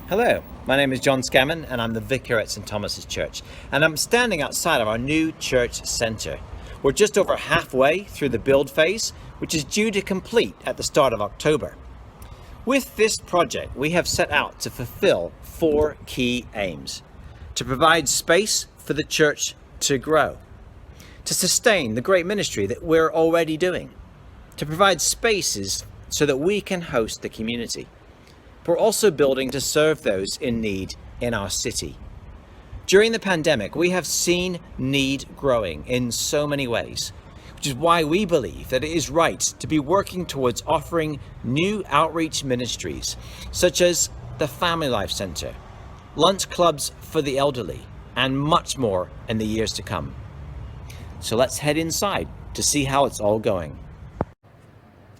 Hello, my name is John Scammon and I'm the vicar at St Thomas's Church, and I'm standing outside of our new church centre. We're just over halfway through the build phase, which is due to complete at the start of October. With this project, we have set out to fulfill 4 key aims: to provide space for the church to grow, to sustain the great ministry that we're already doing, to provide spaces so that we can host the community. We're also building to serve those in need in our city. During the pandemic, we have seen need growing in so many ways, which is why we believe that it is right to be working towards offering new outreach ministries, such as the Family Life Centre, lunch clubs for the elderly, and much more in the years to come. So let's head inside to see how it's all going.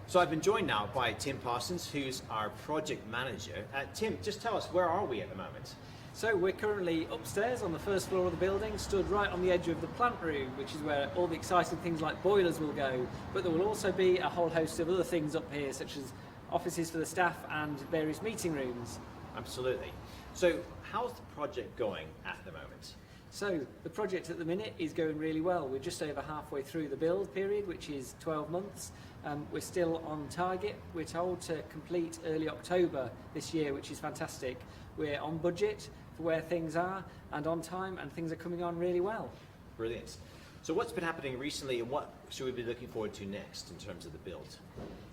So I've been joined now by Tim Parsons, who's our project manager. Tim, just tell us, where are we at the moment? So we're currently upstairs on the first floor of the building, stood right on the edge of the plant room, which is where all the exciting things like boilers will go. But there will also be a whole host of other things up here, such as offices for the staff and various meeting rooms. Absolutely. So how's the project going at the moment? So the project at the minute is going really well. We're just over halfway through the build period, which is 12 months. We're still on target. We're told to complete early October this year, which is fantastic. We're on budget for where things are and on time, and things are coming on really well. Brilliant. So what's been happening recently, and what should we be looking forward to next in terms of the build?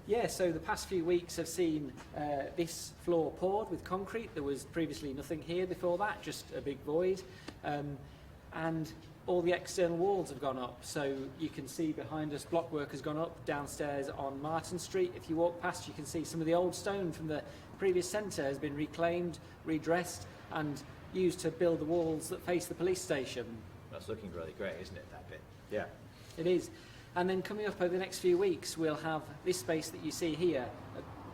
Yeah, so the past few weeks have seen this floor poured with concrete. There was previously nothing here before that, just a big void. And all the external walls have gone up. So you can see behind us, blockwork has gone up downstairs on Martin Street. If you walk past, you can see some of the old stone from the previous centre has been reclaimed, redressed, and used to build the walls that face the police station. That's looking really great, isn't it, that bit? Yeah. It is. And then coming up over the next few weeks, we'll have this space that you see here.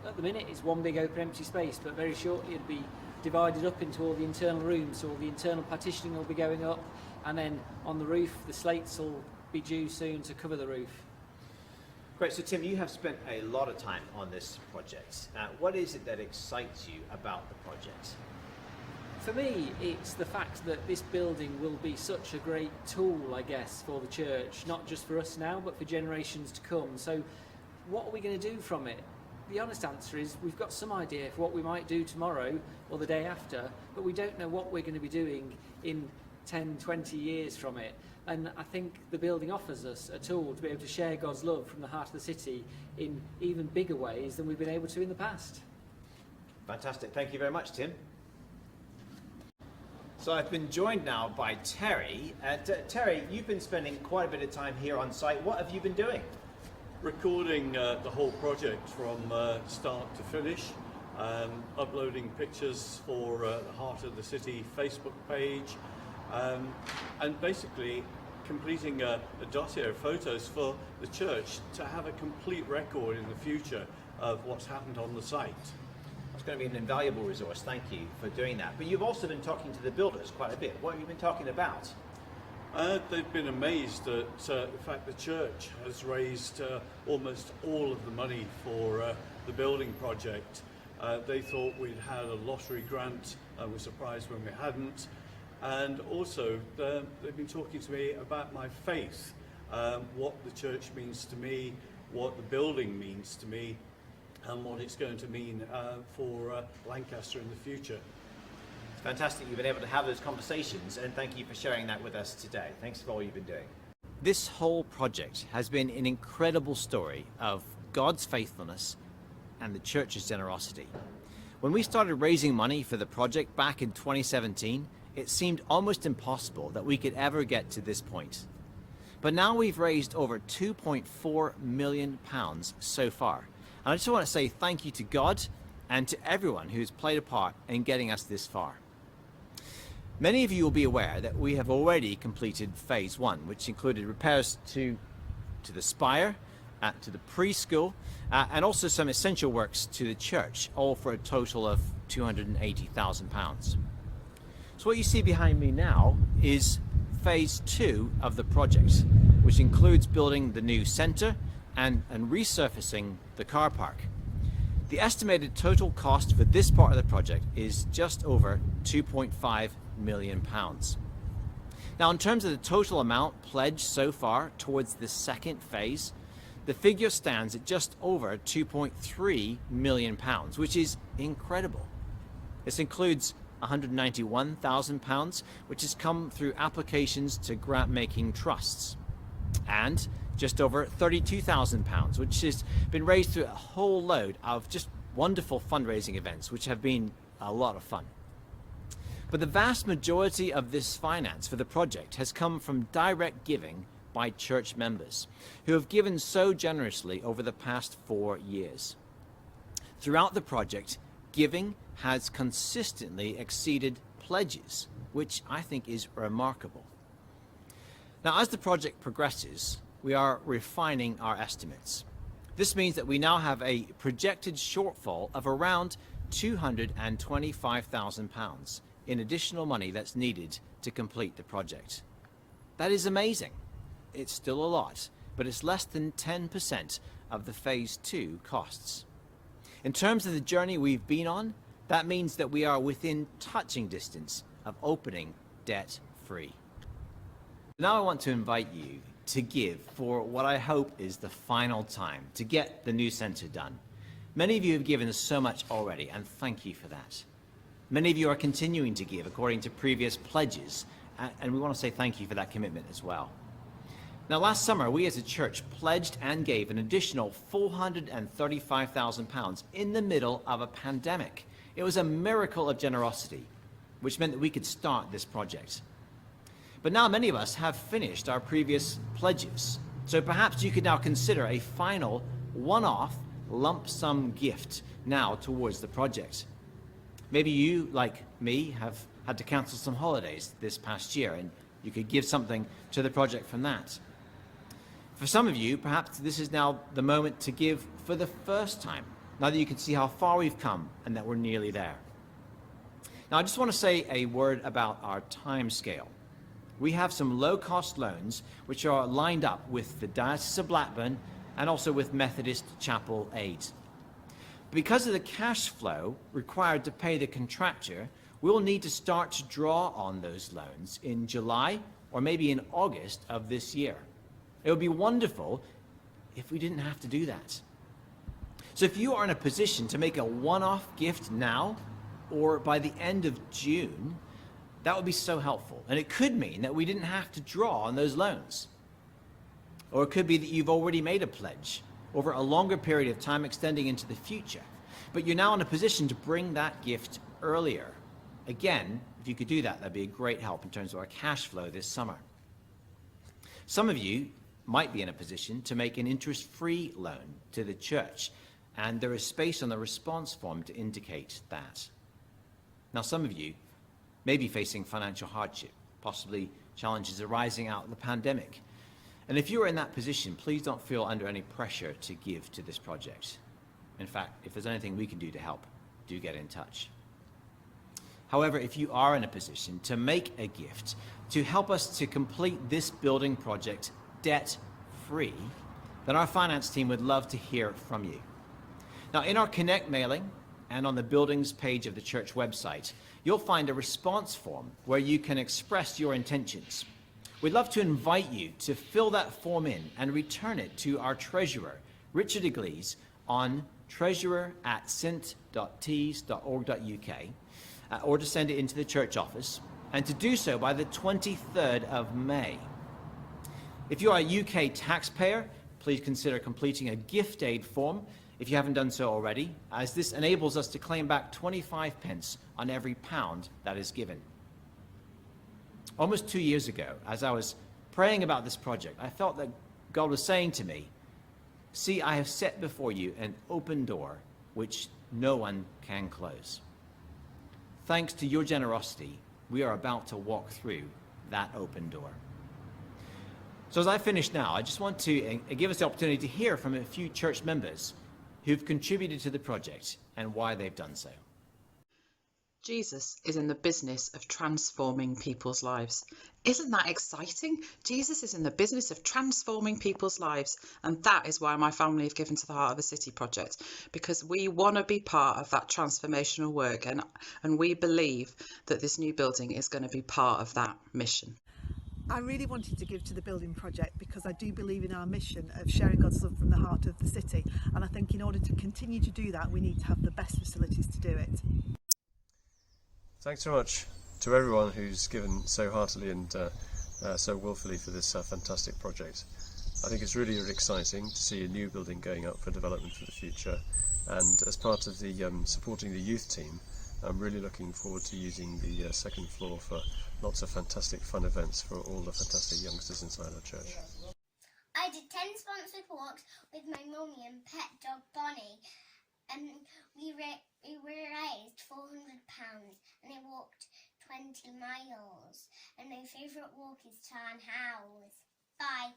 At the minute, it's one big open empty space, but very shortly it'll be divided up into all the internal rooms, so all the internal partitioning will be going up, and then on the roof, the slates will be due soon to cover the roof. Great, so Tim, you have spent a lot of time on this project. What is it that excites you about the project? For me, it's the fact that this building will be such a great tool, I guess, for the church, not just for us now, but for generations to come. So what are we going to do from it? The honest answer is we've got some idea for what we might do tomorrow or the day after, but we don't know what we're going to be doing in 10, 20 years from it. And I think the building offers us a tool to be able to share God's love from the heart of the city in even bigger ways than we've been able to in the past. Fantastic. Thank you very much, Tim. So I've been joined now by Terry. Terry, you've been spending quite a bit of time here on site. What have you been doing? Recording the whole project from start to finish, uploading pictures for the Heart of the City Facebook page, and basically completing a dossier of photos for the church to have a complete record in the future of what's happened on the site. It's going to be an invaluable resource. Thank you for doing that. But you've also been talking to the builders quite a bit. What have you been talking about? They've been amazed at the fact the church has raised almost all of the money for the building project. They thought we'd had a lottery grant. I was surprised when we hadn't. And also, they've been talking to me about my faith, what the church means to me, what the building means to me, and what it's going to mean for Lancaster in the future. Fantastic you've been able to have those conversations, and thank you for sharing that with us today. Thanks for all you've been doing. This whole project has been an incredible story of God's faithfulness and the church's generosity. When we started raising money for the project back in 2017, it seemed almost impossible that we could ever get to this point. But now we've raised over £2.4 million so far. And I just want to say thank you to God and to everyone who's played a part in getting us this far. Many of you will be aware that we have already completed phase 1, which included repairs to the spire, to the preschool, and also some essential works to the church, all for a total of £280,000. So what you see behind me now is phase 2 of the project, which includes building the new centre and resurfacing the car park. The estimated total cost for this part of the project is just over £2.5 million. Now, in terms of the total amount pledged so far towards the second phase, the figure stands at just over £2.3 million, which is incredible. This includes £191,000, which has come through applications to grant-making trusts, and just over £32,000, which has been raised through a whole load of just wonderful fundraising events, which have been a lot of fun. But the vast majority of this finance for the project has come from direct giving by church members, who have given so generously over the past 4 years. Throughout the project, giving has consistently exceeded pledges, which I think is remarkable. Now, as the project progresses, we are refining our estimates. This means that we now have a projected shortfall of around £225,000 in additional money that's needed to complete the project. That is amazing. It's still a lot, but it's less than 10% of the Phase 2 costs. In terms of the journey we've been on, that means that we are within touching distance of opening debt-free. Now I want to invite you to give for what I hope is the final time to get the new centre done. Many of you have given so much already, and thank you for that. Many of you are continuing to give according to previous pledges, and we want to say thank you for that commitment as well. Now, last summer, we as a church pledged and gave an additional £435,000 in the middle of a pandemic. It was a miracle of generosity, which meant that we could start this project. But now many of us have finished our previous pledges, so perhaps you could now consider a final one-off lump sum gift now towards the project. Maybe you, like me, have had to cancel some holidays this past year, and you could give something to the project from that. For some of you, perhaps this is now the moment to give for the first time, now that you can see how far we've come and that we're nearly there. Now, I just want to say a word about our time scale. We have some low-cost loans which are lined up with the Diocese of Blackburn and also with Methodist Chapel Aid. Because of the cash flow required to pay the contractor, we'll need to start to draw on those loans in July or maybe in August of this year. It would be wonderful if we didn't have to do that. So if you are in a position to make a one-off gift now or by the end of June, that would be so helpful. And it could mean that we didn't have to draw on those loans. Or it could be that you've already made a pledge over a longer period of time extending into the future. But you're now in a position to bring that gift earlier. Again, if you could do that, that'd be a great help in terms of our cash flow this summer. Some of you might be in a position to make an interest-free loan to the church, and there is space on the response form to indicate that. Now, some of you may be facing financial hardship, possibly challenges arising out of the pandemic. And if you're in that position, please don't feel under any pressure to give to this project. In fact, if there's anything we can do to help, do get in touch. However, if you are in a position to make a gift to help us to complete this building project debt-free, then our finance team would love to hear from you. Now, in our Connect mailing and on the buildings page of the church website, you'll find a response form where you can express your intentions. We'd love to invite you to fill that form in and return it to our treasurer, Richard Iglesias, on treasurer@st.tees.org.uk, or to send it into the church office, and to do so by the 23rd of May. If you are a UK taxpayer, please consider completing a gift aid form if you haven't done so already, as this enables us to claim back 25 pence on every pound that is given. Almost 2 years ago, as I was praying about this project, I felt that God was saying to me, "See, I have set before you an open door which no one can close." Thanks to your generosity, we are about to walk through that open door. So as I finish now, I just want to give us the opportunity to hear from a few church members who've contributed to the project and why they've done so. Jesus is in the business of transforming people's lives. Isn't that exciting? Jesus is in the business of transforming people's lives. And that is why my family have given to the Heart of the City project, because we want to be part of that transformational work. And we believe that this new building is going to be part of that mission. I really wanted to give to the building project because I do believe in our mission of sharing God's love from the heart of the city, and I think in order to continue to do that we need to have the best facilities to do it. Thanks so much to everyone who's given so heartily and so willfully for this fantastic project. I think it's really, really exciting to see a new building going up for development for the future, and as part of the supporting the youth team, I'm really looking forward to using the second floor for lots of fantastic fun events for all the fantastic youngsters inside our church. I did 10 sponsored walks with my mummy and pet dog Bonnie, and we raised £400 and I walked 20 miles, and my favourite walk is Tarn House. Bye.